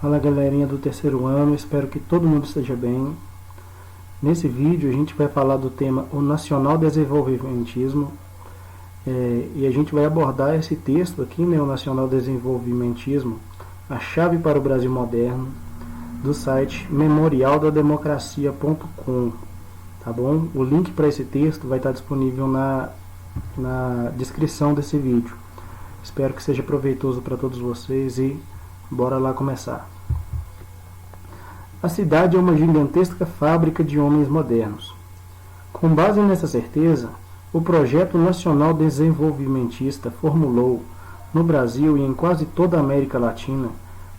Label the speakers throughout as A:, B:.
A: Fala galerinha do terceiro ano, espero que todo mundo esteja bem. Nesse vídeo a gente vai falar do tema o Nacional Desenvolvimentismo e a gente vai abordar esse texto aqui, né, o Nacional Desenvolvimentismo, a chave para o Brasil moderno, do site memorialdademocracia.com, tá bom? O link para esse texto vai estar disponível na descrição desse vídeo. Espero que seja proveitoso para todos vocês e bora lá começar. A cidade é uma gigantesca fábrica de homens modernos. Com base nessa certeza, o Projeto Nacional Desenvolvimentista formulou, no Brasil e em quase toda a América Latina,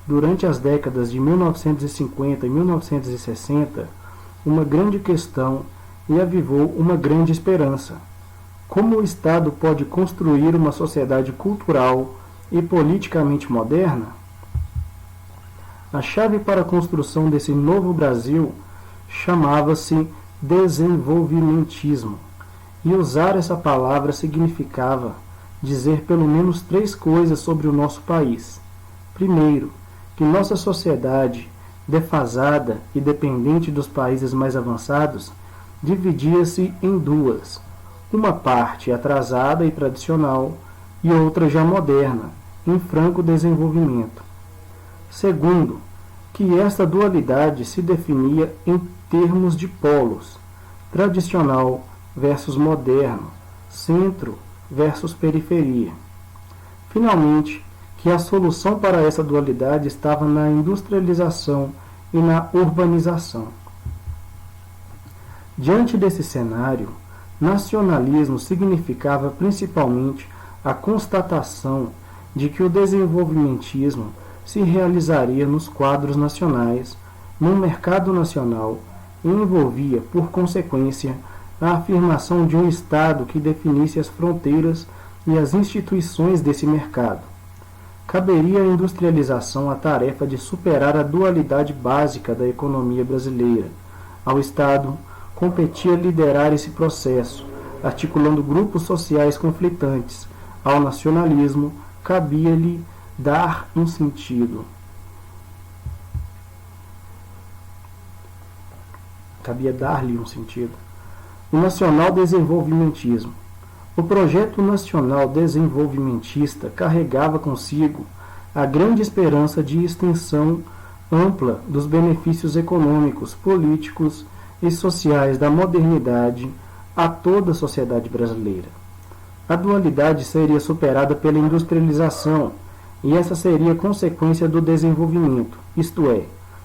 A: durante as décadas de 1950 e 1960, uma grande questão e avivou uma grande esperança. Como o Estado pode construir uma sociedade cultural e politicamente moderna? A chave para a construção desse novo Brasil chamava-se desenvolvimentismo, e usar essa palavra significava dizer pelo menos três coisas sobre o nosso país. Primeiro, que nossa sociedade, defasada e dependente dos países mais avançados, dividia-se em duas, uma parte atrasada e tradicional e outra já moderna, em franco desenvolvimento. Segundo, que esta dualidade se definia em termos de polos, tradicional versus moderno, centro versus periferia. Finalmente, que a solução para essa dualidade estava na industrialização e na urbanização. Diante desse cenário, nacionalismo significava principalmente a constatação de que o desenvolvimentismo se realizaria nos quadros nacionais, no mercado nacional, e envolvia, por consequência, a afirmação de um Estado que definisse as fronteiras e as instituições desse mercado. Caberia à industrialização a tarefa de superar a dualidade básica da economia brasileira. Ao Estado, competia liderar esse processo, articulando grupos sociais conflitantes. Ao nacionalismo, cabia-lhe dar um sentido. Cabia dar-lhe um sentido. O nacional desenvolvimentismo. O projeto nacional desenvolvimentista carregava consigo a grande esperança de extensão ampla dos benefícios econômicos, políticos e sociais da modernidade a toda a sociedade brasileira. A dualidade seria superada pela industrialização, e essa seria consequência do desenvolvimento, isto é,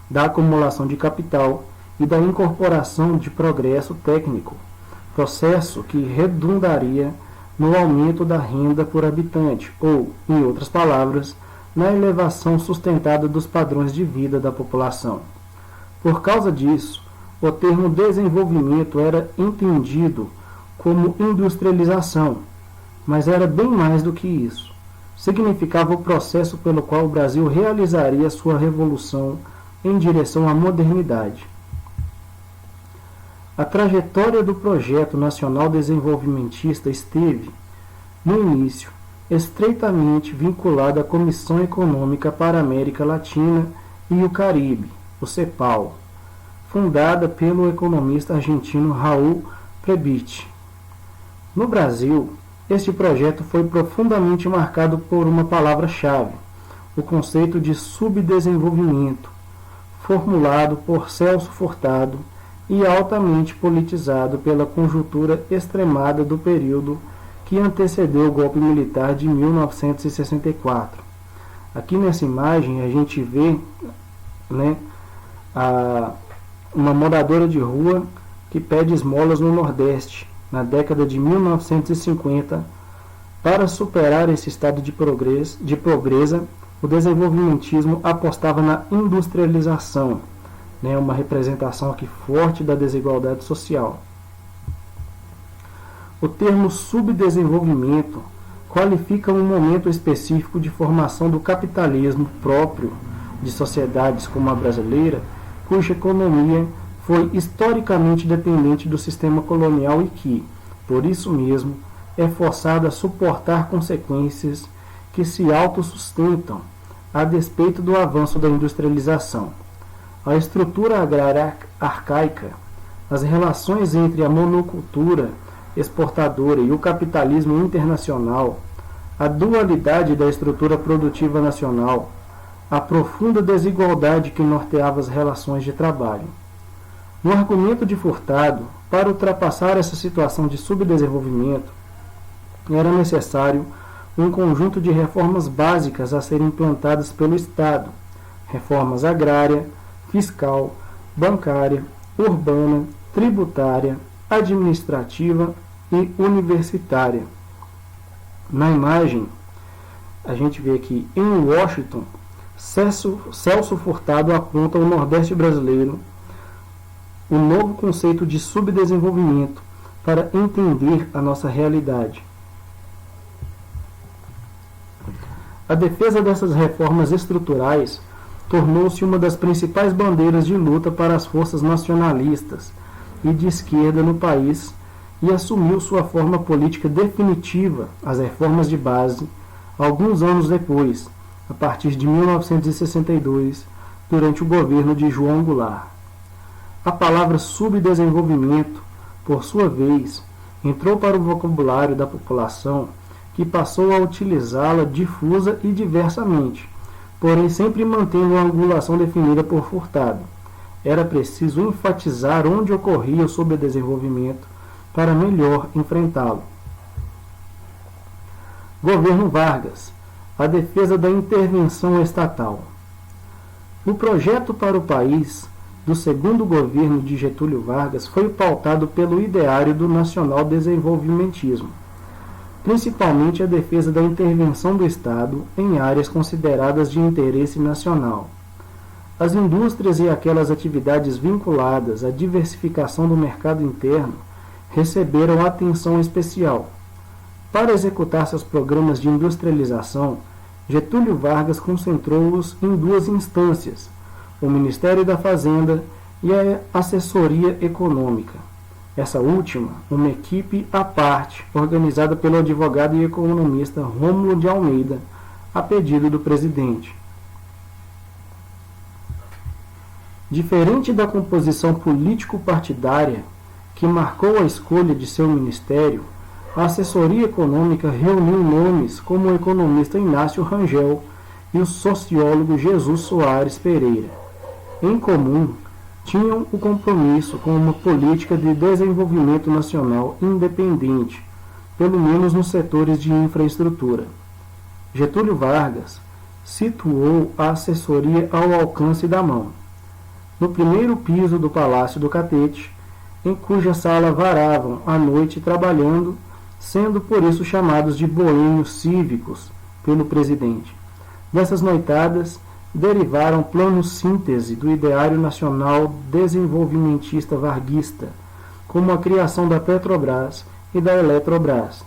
A: da acumulação de capital e da incorporação de progresso técnico, processo que redundaria no aumento da renda por habitante, ou, em outras palavras, na elevação sustentada dos padrões de vida da população. Por causa disso, o termo desenvolvimento era entendido como industrialização, mas era bem mais do que isso. Significava o processo pelo qual o Brasil realizaria sua revolução em direção à modernidade. A trajetória do Projeto Nacional Desenvolvimentista esteve, no início, estreitamente vinculada à Comissão Econômica para a América Latina e o Caribe, o CEPAL, fundada pelo economista argentino Raul Prebisch. No Brasil, este projeto foi profundamente marcado por uma palavra-chave, o conceito de subdesenvolvimento, formulado por Celso Furtado e altamente politizado pela conjuntura extremada do período que antecedeu o golpe militar de 1964. Aqui nessa imagem a gente vê, uma moradora de rua que pede esmolas no Nordeste, na década de 1950. Para superar esse estado de pobreza, o desenvolvimentismo apostava na industrialização, uma representação aqui forte da desigualdade social. O termo subdesenvolvimento qualifica um momento específico de formação do capitalismo próprio de sociedades como a brasileira, cuja economia foi historicamente dependente do sistema colonial e que, por isso mesmo, é forçada a suportar consequências que se autossustentam, a despeito do avanço da industrialização. A estrutura agrária arcaica, as relações entre a monocultura exportadora e o capitalismo internacional, a dualidade da estrutura produtiva nacional, a profunda desigualdade que norteava as relações de trabalho. No argumento de Furtado, para ultrapassar essa situação de subdesenvolvimento, era necessário um conjunto de reformas básicas a serem implantadas pelo Estado, reformas agrária, fiscal, bancária, urbana, tributária, administrativa e universitária. Na imagem, a gente vê aqui em Washington, Celso Furtado aponta ao Nordeste brasileiro o novo conceito de subdesenvolvimento para entender a nossa realidade. A defesa dessas reformas estruturais tornou-se uma das principais bandeiras de luta para as forças nacionalistas e de esquerda no país e assumiu sua forma política definitiva, as reformas de base, alguns anos depois, a partir de 1962, durante o governo de João Goulart. A palavra subdesenvolvimento, por sua vez, entrou para o vocabulário da população, que passou a utilizá-la difusa e diversamente, porém sempre mantendo uma angulação definida por Furtado. Era preciso enfatizar onde ocorria o subdesenvolvimento para melhor enfrentá-lo. Governo Vargas. A defesa da intervenção estatal. O projeto para o país do segundo governo de Getúlio Vargas foi pautado pelo ideário do nacional desenvolvimentismo, principalmente a defesa da intervenção do Estado em áreas consideradas de interesse nacional. As indústrias e aquelas atividades vinculadas à diversificação do mercado interno receberam atenção especial. Para executar seus programas de industrialização, Getúlio Vargas concentrou-os em duas instâncias, o Ministério da Fazenda e a Assessoria Econômica. Essa última, uma equipe à parte, organizada pelo advogado e economista Rômulo de Almeida, a pedido do presidente. Diferente da composição político-partidária que marcou a escolha de seu ministério, a assessoria econômica reuniu nomes como o economista Inácio Rangel e o sociólogo Jesus Soares Pereira. Em comum, tinham o compromisso com uma política de desenvolvimento nacional independente, pelo menos nos setores de infraestrutura. Getúlio Vargas situou a assessoria ao alcance da mão. No primeiro piso do Palácio do Catete, em cuja sala varavam à noite trabalhando, sendo por isso chamados de boêmios cívicos pelo presidente. Dessas noitadas derivaram plano síntese do ideário nacional desenvolvimentista varguista, como a criação da Petrobras e da Eletrobras,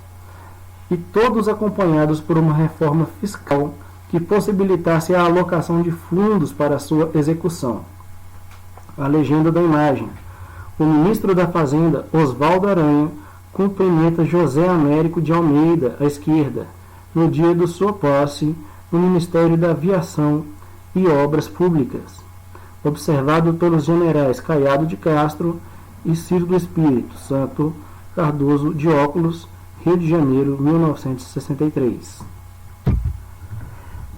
A: e todos acompanhados por uma reforma fiscal que possibilitasse a alocação de fundos para sua execução. A legenda da imagem. O ministro da Fazenda, Oswaldo Aranha, cumprimenta José Américo de Almeida, à esquerda, no dia de sua posse no Ministério da Aviação e Obras Públicas, observado pelos generais Caiado de Castro e Ciro do Espírito Santo Cardoso de óculos, Rio de Janeiro, 1963.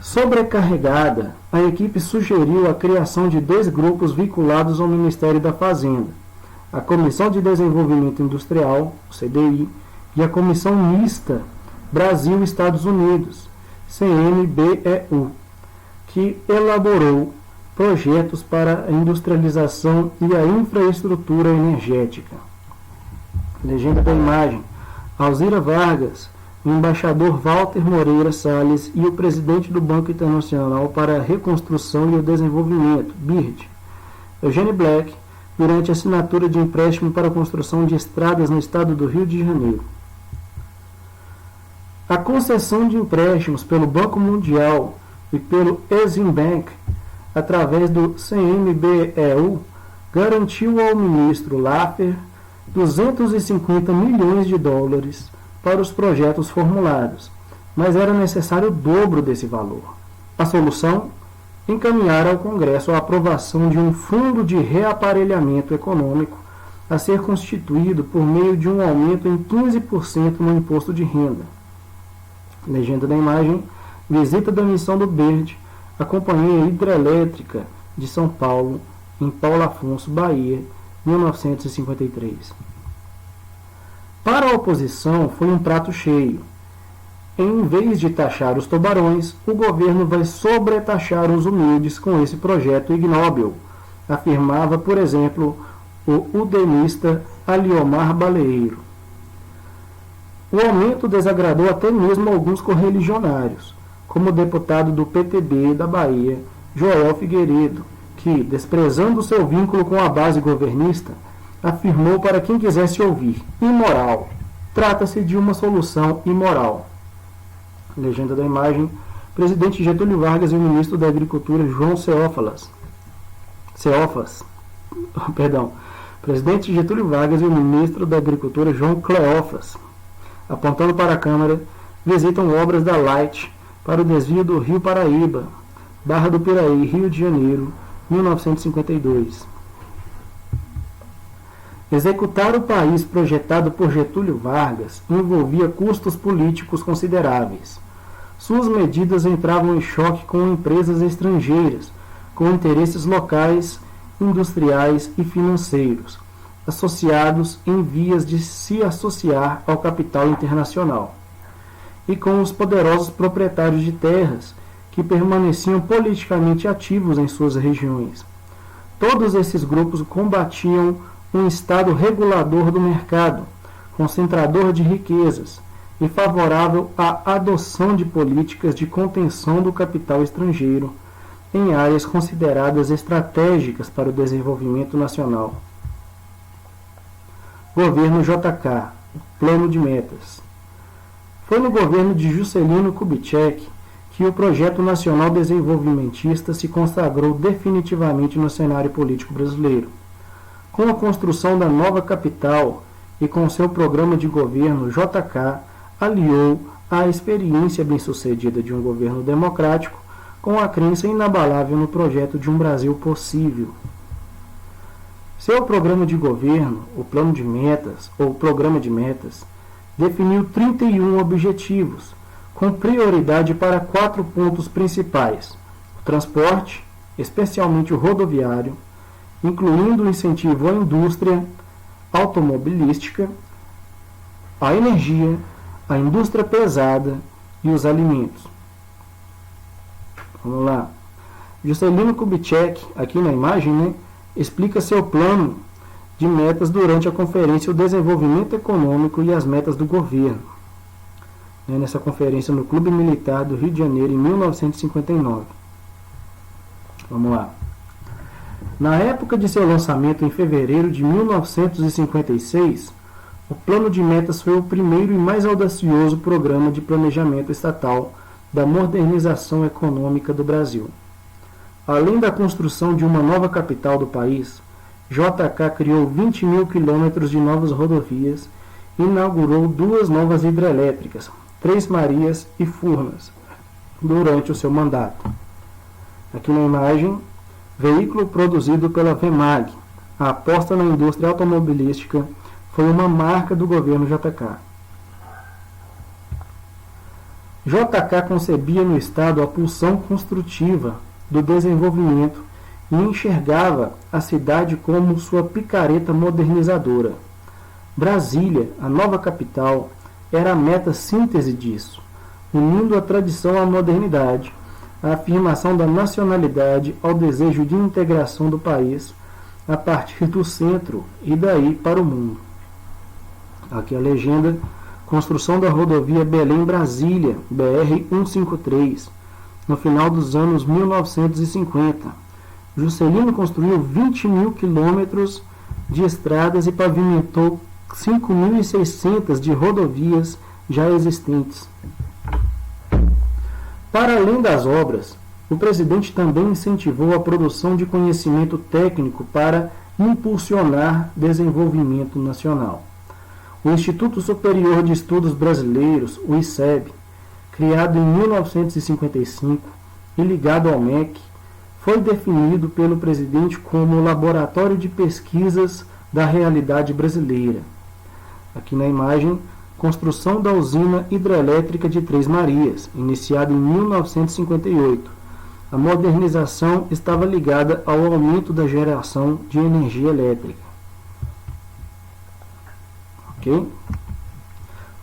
A: Sobrecarregada, a equipe sugeriu a criação de 2 grupos vinculados ao Ministério da Fazenda, a Comissão de Desenvolvimento Industrial, o CDI, e a Comissão Mista Brasil-Estados Unidos, CMBEU, que elaborou projetos para a industrialização e a infraestrutura energética. Legenda da imagem. Alzira Vargas, o embaixador Walter Moreira Salles e o presidente do Banco Internacional para a Reconstrução e o Desenvolvimento, BIRD, Eugênio Black, durante a assinatura de empréstimo para a construção de estradas no estado do Rio de Janeiro. A concessão de empréstimos pelo Banco Mundial e pelo Exim Bank, através do CMBEU, garantiu ao ministro Laffer 250 milhões de dólares para os projetos formulados, mas era necessário o dobro desse valor. A solução? Encaminhar ao Congresso a aprovação de um fundo de reaparelhamento econômico a ser constituído por meio de um aumento em 15% no imposto de renda. Legenda da imagem: visita da missão do BERD, a Companhia Hidrelétrica de São Paulo, em Paulo Afonso, Bahia, 1953. Para a oposição, foi um prato cheio. Em vez de taxar os tubarões, o governo vai sobretaxar os humildes com esse projeto ignóbil, afirmava, por exemplo, o udenista Aliomar Baleiro. O aumento desagradou até mesmo alguns correligionários, como o deputado do PTB da Bahia, Joel Figueiredo, que, desprezando seu vínculo com a base governista, afirmou para quem quisesse ouvir: imoral. Trata-se de uma solução imoral. Legenda da imagem: presidente Getúlio Vargas e o ministro da Agricultura João Presidente Getúlio Vargas e o ministro da Agricultura João Cleófas, apontando para a Câmara, visitam obras da Light para o desvio do Rio Paraíba, Barra do Piraí, Rio de Janeiro, 1952. Executar o país projetado por Getúlio Vargas envolvia custos políticos consideráveis. Suas medidas entravam em choque com empresas estrangeiras, com interesses locais, industriais e financeiros, associados em vias de se associar ao capital internacional, e com os poderosos proprietários de terras, que permaneciam politicamente ativos em suas regiões. Todos esses grupos combatiam um Estado regulador do mercado, concentrador de riquezas e favorável à adoção de políticas de contenção do capital estrangeiro em áreas consideradas estratégicas para o desenvolvimento nacional. Governo JK, Plano de Metas. Foi no governo de Juscelino Kubitschek que o Projeto Nacional Desenvolvimentista se consagrou definitivamente no cenário político brasileiro. Com a construção da nova capital e com seu programa de governo, JK aliou a experiência bem-sucedida de um governo democrático com a crença inabalável no projeto de um Brasil possível. Seu programa de governo, o Plano de Metas, ou Programa de Metas, definiu 31 objetivos, com prioridade para 4 pontos principais: o transporte, especialmente o rodoviário, incluindo o incentivo à indústria automobilística, à energia, à indústria pesada e os alimentos. Vamos lá. Juscelino Kubitschek, aqui na imagem, explica seu plano de metas durante a conferência O Desenvolvimento Econômico e as Metas do Governo, nessa conferência no Clube Militar do Rio de Janeiro, em 1959. Vamos lá. Na época de seu lançamento, em fevereiro de 1956, o Plano de Metas foi o primeiro e mais audacioso programa de planejamento estatal da modernização econômica do Brasil. Além da construção de uma nova capital do país, JK criou 20 mil quilômetros de novas rodovias e inaugurou 2 novas hidrelétricas, Três Marias e Furnas, durante o seu mandato. Aqui na imagem, veículo produzido pela VEMAG. A aposta na indústria automobilística foi uma marca do governo JK. JK concebia no Estado a pulsão construtiva do desenvolvimento e enxergava a cidade como sua picareta modernizadora. Brasília, a nova capital, era a meta síntese disso, unindo a tradição à modernidade, a afirmação da nacionalidade ao desejo de integração do país a partir do centro e daí para o mundo. Aqui a legenda: construção da rodovia Belém-Brasília, BR-153, no final dos anos 1950. Juscelino construiu 20 mil quilômetros de estradas e pavimentou 5.600 de rodovias já existentes. Para além das obras, o presidente também incentivou a produção de conhecimento técnico para impulsionar desenvolvimento nacional. O Instituto Superior de Estudos Brasileiros, o ISEB, criado em 1955, e ligado ao MEC, foi definido pelo presidente como Laboratório de Pesquisas da Realidade Brasileira. Aqui na imagem, construção da usina hidrelétrica de Três Marias, iniciada em 1958. A modernização estava ligada ao aumento da geração de energia elétrica. Ok?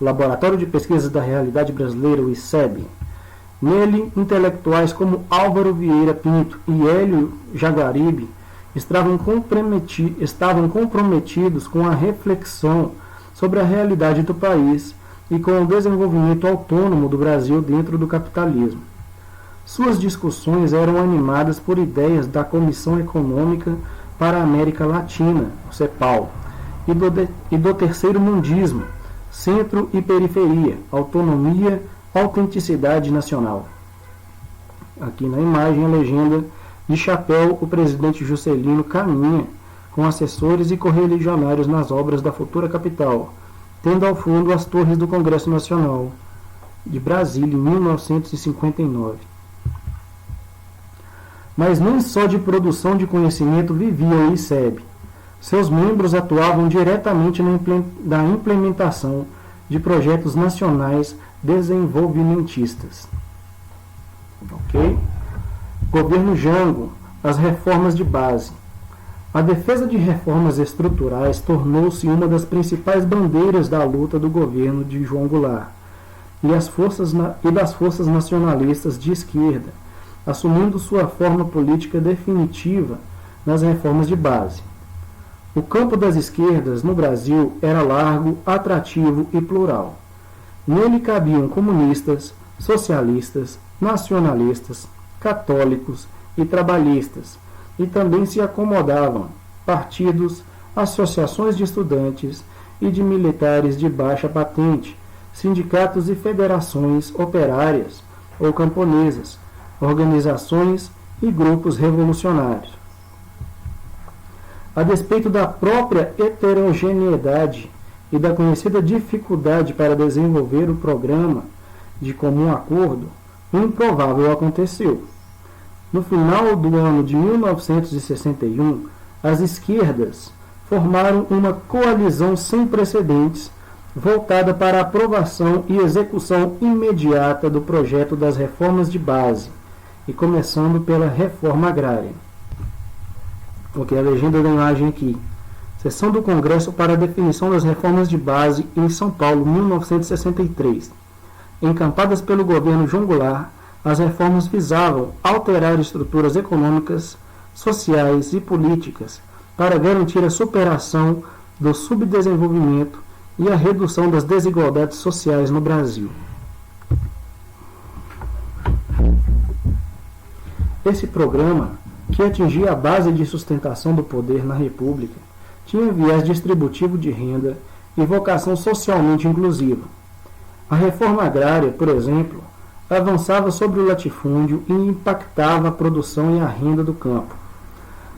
A: Laboratório de Pesquisas da Realidade Brasileira, o ICEB. Nele, intelectuais como Álvaro Vieira Pinto e Hélio Jaguaribe estavam comprometidos com a reflexão sobre a realidade do país e com o desenvolvimento autônomo do Brasil dentro do capitalismo. Suas discussões eram animadas por ideias da Comissão Econômica para a América Latina, o CEPAL, e do Terceiro Mundismo, Centro e Periferia, Autonomia, Autenticidade Nacional. Aqui na imagem a legenda: de chapéu, o presidente Juscelino caminha com assessores e correligionários nas obras da futura capital, tendo ao fundo as torres do Congresso Nacional de Brasília, em 1959. Mas nem só de produção de conhecimento vivia o ICEB. Seus membros atuavam diretamente na implementação de projetos nacionais desenvolvimentistas. Ok? Governo Jango, as reformas de base. A defesa de reformas estruturais tornou-se uma das principais bandeiras da luta do governo de João Goulart e das forças nacionalistas de esquerda, assumindo sua forma política definitiva nas reformas de base. O campo das esquerdas no Brasil era largo, atrativo e plural. Nele cabiam comunistas, socialistas, nacionalistas, católicos e trabalhistas, e também se acomodavam partidos, associações de estudantes e de militares de baixa patente, sindicatos e federações operárias ou camponesas, organizações e grupos revolucionários. A despeito da própria heterogeneidade e da conhecida dificuldade para desenvolver o programa de comum acordo, o improvável aconteceu. No final do ano de 1961, as esquerdas formaram uma coalizão sem precedentes voltada para a aprovação e execução imediata do projeto das reformas de base, e começando pela reforma agrária. Ok, a legenda da imagem aqui. Sessão do Congresso para a definição das reformas de base em São Paulo, 1963. Encampadas pelo governo João Goulart, as reformas visavam alterar estruturas econômicas, sociais e políticas para garantir a superação do subdesenvolvimento e a redução das desigualdades sociais no Brasil. Esse programa, que atingia a base de sustentação do poder na República, tinha viés distributivo de renda e vocação socialmente inclusiva. A reforma agrária, por exemplo, avançava sobre o latifúndio e impactava a produção e a renda do campo.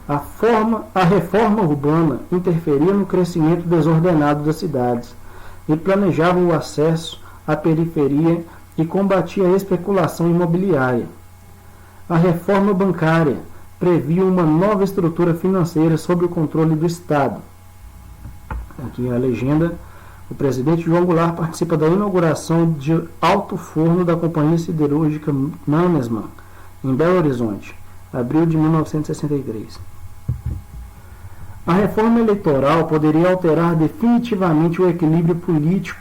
A: A reforma urbana interferia no crescimento desordenado das cidades e planejava o acesso à periferia e combatia a especulação imobiliária. A reforma bancária previa uma nova estrutura financeira sob o controle do Estado. Aqui a legenda: o presidente João Goulart participa da inauguração de alto forno da Companhia Siderúrgica Mannesmann, em Belo Horizonte, abril de 1963. A reforma eleitoral poderia alterar definitivamente o equilíbrio político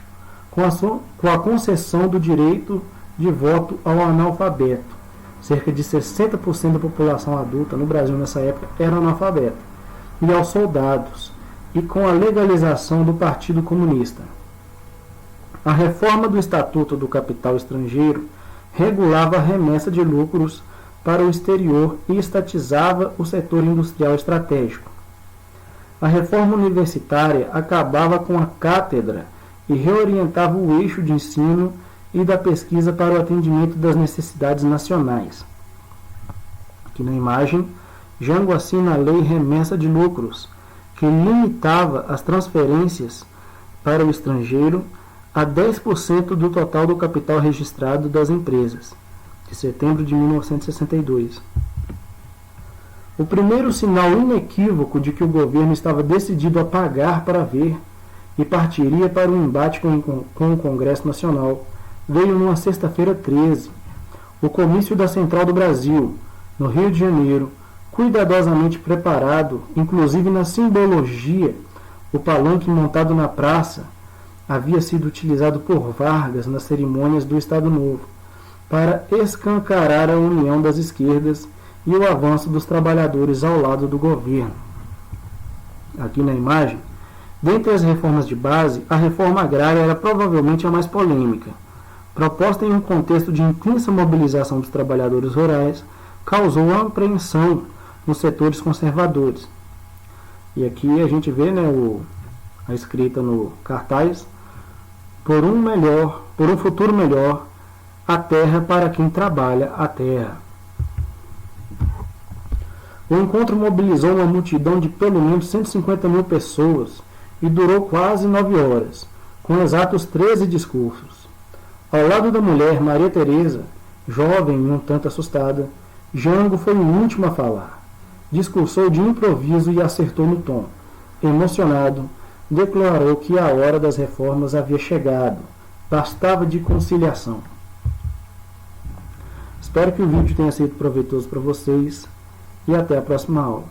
A: com a concessão do direito de voto ao analfabeto. Cerca de 60% da população adulta no Brasil nessa época era analfabeta, e aos soldados, e com a legalização do Partido Comunista. A reforma do Estatuto do Capital Estrangeiro regulava a remessa de lucros para o exterior e estatizava o setor industrial estratégico. A reforma universitária acabava com a cátedra e reorientava o eixo de ensino e da pesquisa para o atendimento das necessidades nacionais. Aqui na imagem, Jango assina a Lei Remessa de Lucros, que limitava as transferências para o estrangeiro a 10% do total do capital registrado das empresas, de setembro de 1962. O primeiro sinal inequívoco de que o governo estava decidido a pagar para ver e partiria para um embate com o Congresso Nacional veio numa sexta-feira 13, o comício da Central do Brasil, no Rio de Janeiro, cuidadosamente preparado, inclusive na simbologia, o palanque montado na praça havia sido utilizado por Vargas nas cerimônias do Estado Novo, para escancarar a união das esquerdas e o avanço dos trabalhadores ao lado do governo. Aqui na imagem, dentre as reformas de base, a reforma agrária era provavelmente a mais polêmica. Proposta em um contexto de intensa mobilização dos trabalhadores rurais, causou apreensão nos setores conservadores. E aqui a gente vê, a escrita no cartaz: por um futuro melhor, a terra para quem trabalha a terra. O encontro mobilizou uma multidão de pelo menos 150 mil pessoas e durou quase 9 horas, com exatos 13 discursos. Ao lado da mulher Maria Teresa, jovem e um tanto assustada, Jango foi o último a falar. Discursou de improviso e acertou no tom. Emocionado, declarou que a hora das reformas havia chegado. Bastava de conciliação. Espero que o vídeo tenha sido proveitoso para vocês e até a próxima aula.